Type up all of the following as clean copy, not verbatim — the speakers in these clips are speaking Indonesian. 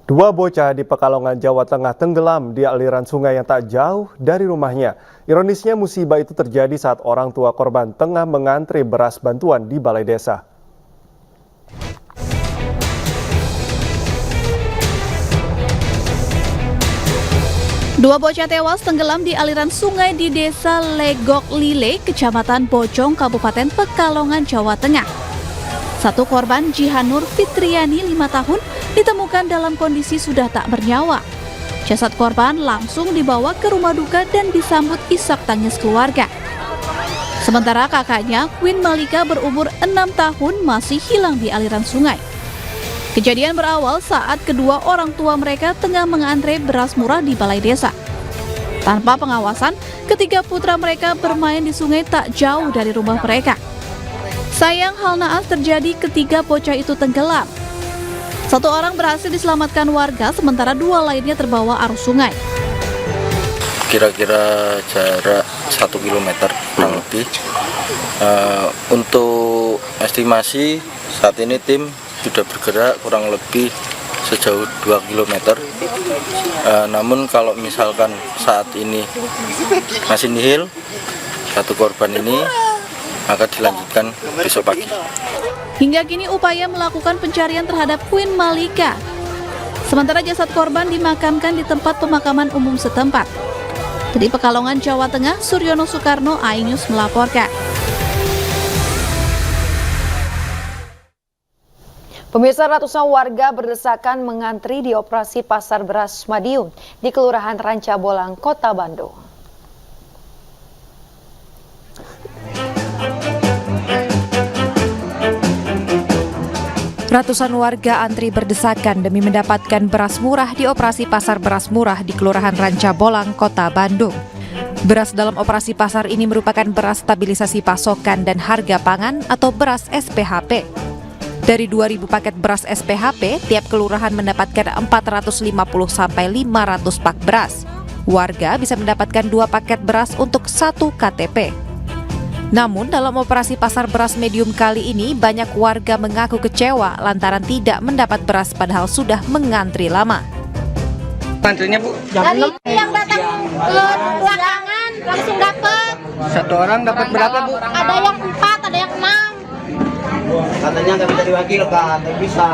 Dua bocah di Pekalongan, Jawa Tengah tenggelam di aliran sungai yang tak jauh dari rumahnya. Ironisnya musibah itu terjadi saat orang tua korban tengah mengantre beras bantuan di balai desa. Dua bocah tewas tenggelam di aliran sungai di Desa Legok Lile, Kecamatan Bojong, Kabupaten Pekalongan, Jawa Tengah. Satu korban, Jihanur Fitriani, 5 tahun, ditemukan dalam kondisi sudah tak bernyawa. Jasad korban langsung dibawa ke rumah duka dan disambut isak tangis keluarga. Sementara kakaknya, Queen Malika berumur 6 tahun, masih hilang di aliran sungai. Kejadian berawal saat kedua orang tua mereka tengah mengantre beras murah di balai desa. Tanpa pengawasan, ketiga putra mereka bermain di sungai tak jauh dari rumah mereka. Sayang, hal naas terjadi ketika bocah itu tenggelam. Satu orang berhasil diselamatkan warga, sementara dua lainnya terbawa arus sungai. Kira-kira jarak 1 km kurang lebih. Untuk estimasi saat ini tim sudah bergerak kurang lebih sejauh 2 km. Namun kalau misalkan saat ini masih nihil satu korban ini, maka dilanjutkan besok pagi. Hingga kini upaya melakukan pencarian terhadap Queen Malika. Sementara jasad korban dimakamkan di tempat pemakaman umum setempat. Dari Pekalongan, Jawa Tengah, Suryono Soekarno, iNews melaporkan. Pemirsa, ratusan warga berdesakan mengantri di operasi Pasar Beras Madiun di Kelurahan Ranca Bolang, Kota Bandung. Ratusan warga antri berdesakan demi mendapatkan beras murah di operasi Pasar Beras Murah di Kelurahan Ranca Bolang, Kota Bandung. Beras dalam operasi pasar ini merupakan beras stabilisasi pasokan dan harga pangan atau beras SPHP. Dari 2.000 paket beras SPHP, tiap kelurahan mendapatkan 450 sampai 500 pak beras. Warga bisa mendapatkan 2 paket beras untuk 1 KTP. Namun dalam operasi pasar beras medium kali ini, banyak warga mengaku kecewa lantaran tidak mendapat beras padahal sudah mengantri lama. Antrinya Bu? Dari yang datang ke belakangan langsung dapat. Satu orang dapat berapa Bu? Ada yang 4, ada yang 6. Katanya nggak bisa diwakilkan, nggak bisa.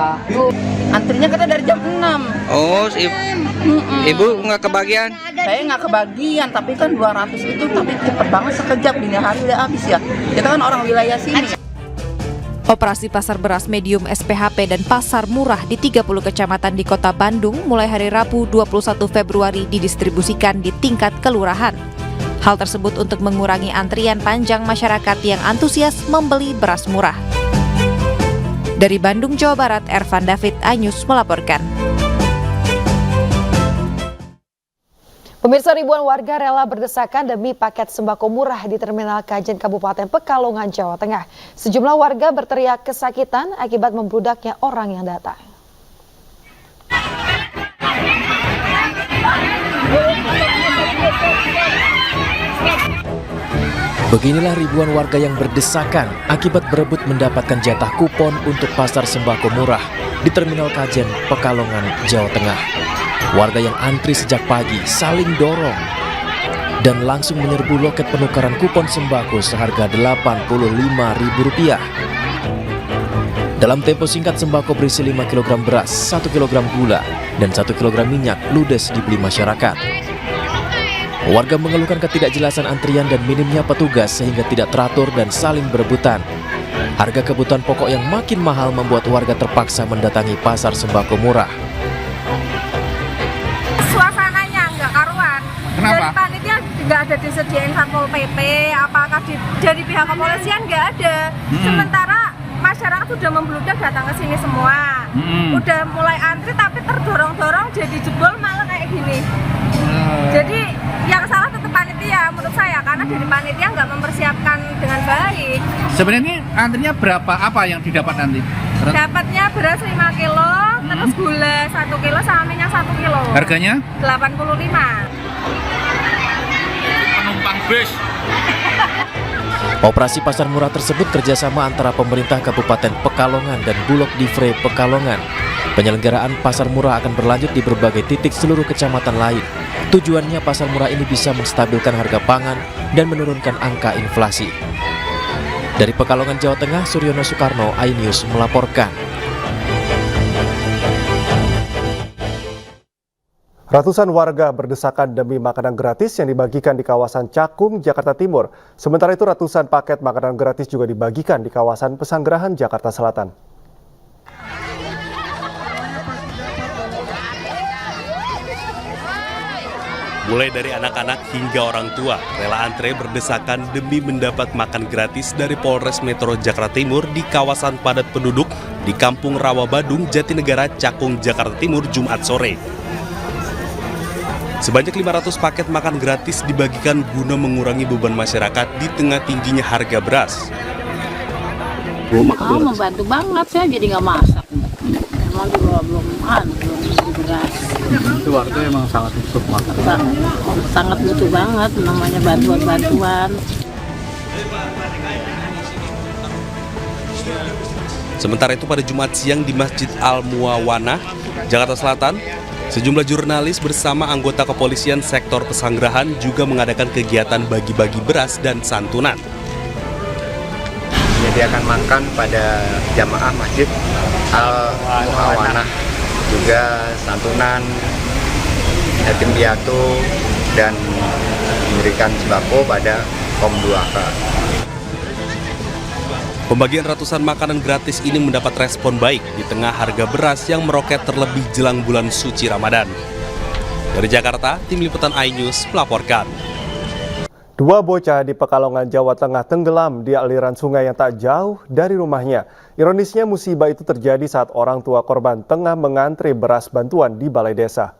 Antrinya kata dari jam 6. Oh, Ibu nggak kebagian? Saya nggak kebagian, tapi kan 200 itu tapi cepet banget, sekejap dini hari udah habis ya. Kita kan orang wilayah sini. Operasi pasar beras medium SPHP dan pasar murah di 30 kecamatan di Kota Bandung mulai hari Rabu 21 Februari didistribusikan di tingkat kelurahan. Hal tersebut untuk mengurangi antrian panjang masyarakat yang antusias membeli beras murah. Dari Bandung, Jawa Barat, Ervan David, iNews melaporkan. Pemirsa, ribuan warga rela berdesakan demi paket sembako murah di Terminal Kajen Kabupaten Pekalongan, Jawa Tengah. Sejumlah warga berteriak kesakitan akibat membludaknya orang yang datang. Beginilah ribuan warga yang berdesakan akibat berebut mendapatkan jatah kupon untuk pasar sembako murah di Terminal Kajen, Pekalongan, Jawa Tengah. Warga yang antri sejak pagi saling dorong dan langsung menyerbu loket penukaran kupon sembako seharga Rp85.000. Dalam tempo singkat, sembako berisi 5 kg beras, 1 kg gula, dan 1 kg minyak ludes dibeli masyarakat. Warga mengeluhkan ketidakjelasan antrian dan minimnya petugas sehingga tidak teratur dan saling berebutan. Harga kebutuhan pokok yang makin mahal membuat warga terpaksa mendatangi pasar sembako murah. Suasananya nggak karuan. Kenapa? Dari panitia nggak ada disediain Satpol PP, apakah dari pihak kepolisian nggak ada. Sementara masyarakat sudah membludak datang ke sini semua. Udah mulai antri tapi terdorong-dorong jadi jebol malah kayak gini. Jadi yang salah tetap panitia menurut saya, karena dari panitia nggak mempersiapkan dengan baik. Sebenarnya antrinya berapa? Apa yang didapat nanti? Dapatnya beras 5 kilo, terus gula 1 kilo sama minyak 1 kilo. Harganya? 85. Penumpang bus. Operasi pasar murah tersebut kerjasama antara pemerintah Kabupaten Pekalongan dan Bulog Divre Pekalongan. Penyelenggaraan pasar murah akan berlanjut di berbagai titik seluruh kecamatan lain. Tujuannya pasar murah ini bisa menstabilkan harga pangan dan menurunkan angka inflasi. Dari Pekalongan, Jawa Tengah, Suryono Soekarno, iNews melaporkan. Ratusan warga berdesakan demi makanan gratis yang dibagikan di kawasan Cakung, Jakarta Timur. Sementara itu ratusan paket makanan gratis juga dibagikan di kawasan Pesanggerahan, Jakarta Selatan. Mulai dari anak-anak hingga orang tua, rela antre berdesakan demi mendapat makan gratis dari Polres Metro Jakarta Timur di kawasan padat penduduk di Kampung Rawa Badung, Jatinegara, Cakung, Jakarta Timur, Jumat sore. Sebanyak 500 paket makan gratis dibagikan guna mengurangi beban masyarakat di tengah tingginya harga beras. Membantu banget, saya jadi nggak masak. Emang juga belum beli beras. Itu warga emang sangat butuh makan. Sangat butuh banget, namanya bantuan-bantuan. Sementara itu pada Jumat siang di Masjid Al-Muawanah, Jakarta Selatan, sejumlah jurnalis bersama anggota kepolisian sektor Pesanggerahan juga mengadakan kegiatan bagi-bagi beras dan santunan. Menyediakan makan pada jamaah Masjid Al-Muawanah, juga santunan, yatim piatu, dan memberikan sembako pada kaum duafa. Pembagian ratusan makanan gratis ini mendapat respon baik di tengah harga beras yang meroket terlebih jelang bulan suci Ramadan. Dari Jakarta, Tim Liputan iNews melaporkan. Dua bocah di Pekalongan, Jawa Tengah tenggelam di aliran sungai yang tak jauh dari rumahnya. Ironisnya musibah itu terjadi saat orang tua korban tengah mengantre beras bantuan di balai desa.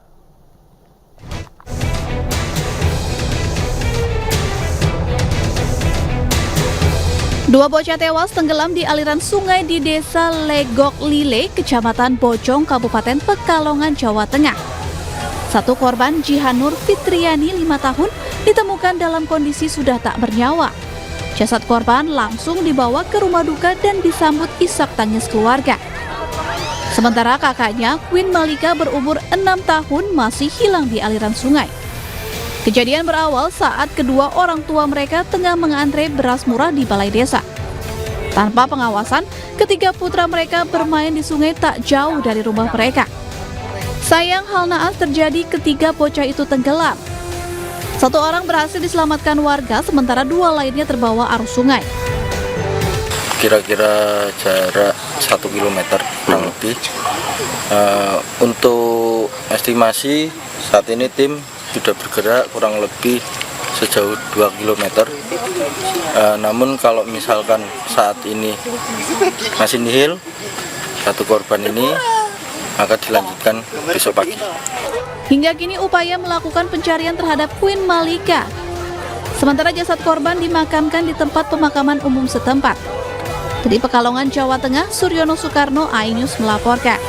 Dua bocah tewas tenggelam di aliran sungai di Desa Legok Lile, Kecamatan Bojong, Kabupaten Pekalongan, Jawa Tengah. Satu korban, Jihanur Fitriani, 5 tahun, ditemukan dalam kondisi sudah tak bernyawa. Jasad korban langsung dibawa ke rumah duka dan disambut isak tangis keluarga. Sementara kakaknya, Queen Malika berumur 6 tahun, masih hilang di aliran sungai. Kejadian berawal saat kedua orang tua mereka tengah mengantre beras murah di balai desa. Tanpa pengawasan, ketiga putra mereka bermain di sungai tak jauh dari rumah mereka. Sayang, hal naas terjadi ketika bocah itu tenggelam. Satu orang berhasil diselamatkan warga, sementara dua lainnya terbawa arus sungai. Kira-kira jarak 1 km kurang lebih. Untuk estimasi saat ini tim sudah bergerak kurang lebih sejauh 2 km. Namun kalau misalkan saat ini masih nihil satu korban ini, maka dilanjutkan besok pagi. Hingga kini upaya melakukan pencarian terhadap Queen Malika. Sementara jasad korban dimakamkan di tempat pemakaman umum setempat. Dari Pekalongan, Jawa Tengah, Suryono Soekarno, iNews melaporkan.